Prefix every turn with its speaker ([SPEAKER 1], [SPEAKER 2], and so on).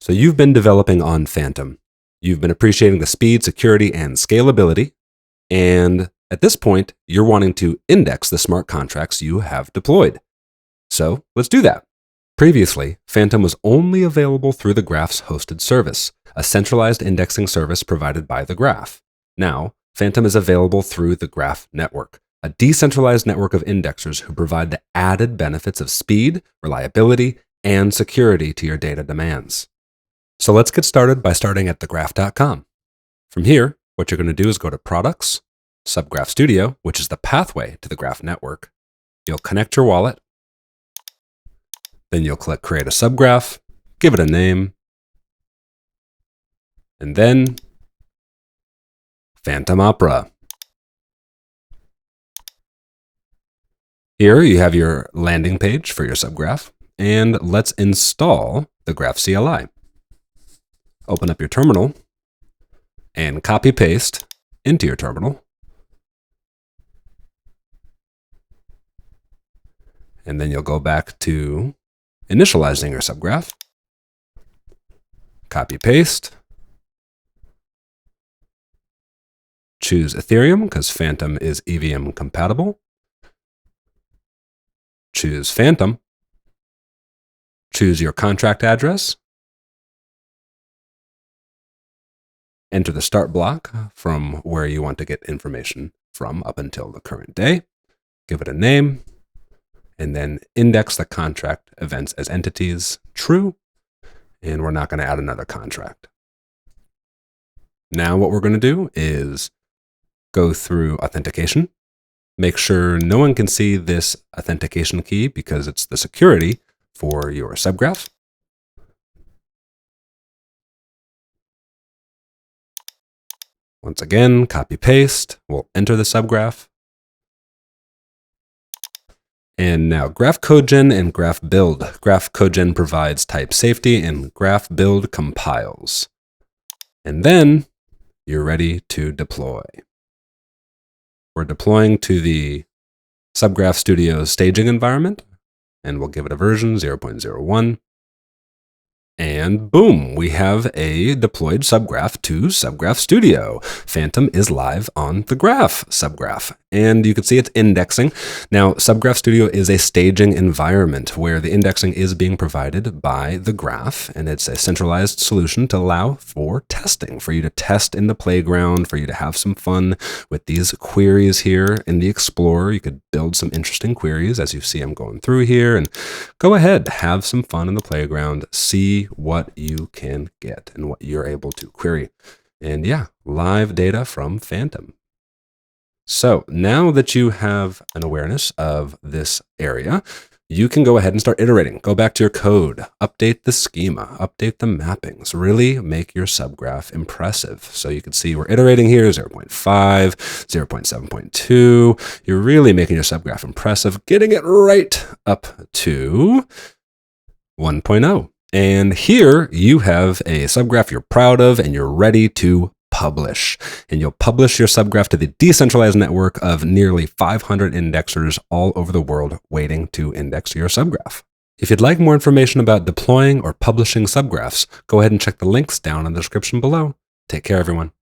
[SPEAKER 1] So you've been developing on Fantom. You've been appreciating the speed, security, and scalability. And at this point, you're wanting to index the smart contracts you have deployed. So let's do that. Previously, Fantom was only available through the Graph's hosted service, a centralized indexing service provided by the Graph. Now, Fantom is available through the Graph network, a decentralized network of indexers who provide the added benefits of speed, reliability, and security to your data demands. So let's get started by starting at thegraph.com. From here, what you're going to do is go to Products, Subgraph Studio, which is the pathway to the Graph network. You'll connect your wallet. Then you'll click Create a Subgraph, give it a name, and then Fantom Opera. Here you have your landing page for your subgraph, and let's install the Graph CLI. Open up your terminal and copy-paste into your terminal. And then you'll go back to initializing your subgraph. Copy-paste. Choose Ethereum because Fantom is EVM compatible. Choose Fantom. Choose your contract address. Enter the start block from where you want to get information from up until the current day. Give it a name, and then index the contract events as entities true, and we're not going to add another contract. Now what we're going to do is go through authentication. Make sure no one can see this authentication key because it's the security for your subgraph. Once again, copy-paste. We'll enter the subgraph. And now Graph CodeGen and Graph Build. Graph CodeGen provides type safety and Graph Build compiles. And then you're ready to deploy. We're deploying to the Subgraph Studio staging environment, and we'll give it a version 0.01. And boom, we have a deployed subgraph to Subgraph Studio. Fantom is live on the Graph subgraph, and you can see it's indexing. Now, Subgraph Studio is a staging environment where the indexing is being provided by the Graph, and it's a centralized solution to allow for testing, for you to test in the playground, for you to have some fun with these queries here in the Explorer. You could build some interesting queries as you see I'm going through here, and go ahead, have some fun in the playground, see what you can get and what you're able to query. And yeah, live data from Fantom. So now that you have an awareness of this area, you can go ahead and start iterating. Go back to your code, update the schema, update the mappings, really make your subgraph impressive. So you can see we're iterating here, 0.5, 0.7.2. You're really making your subgraph impressive, getting it right up to 1.0. And here you have a subgraph you're proud of and you're ready to publish. And you'll publish your subgraph to the decentralized network of nearly 500 indexers all over the world waiting to index your subgraph. If you'd like more information about deploying or publishing subgraphs, go ahead and check the links down in the description below. Take care, everyone.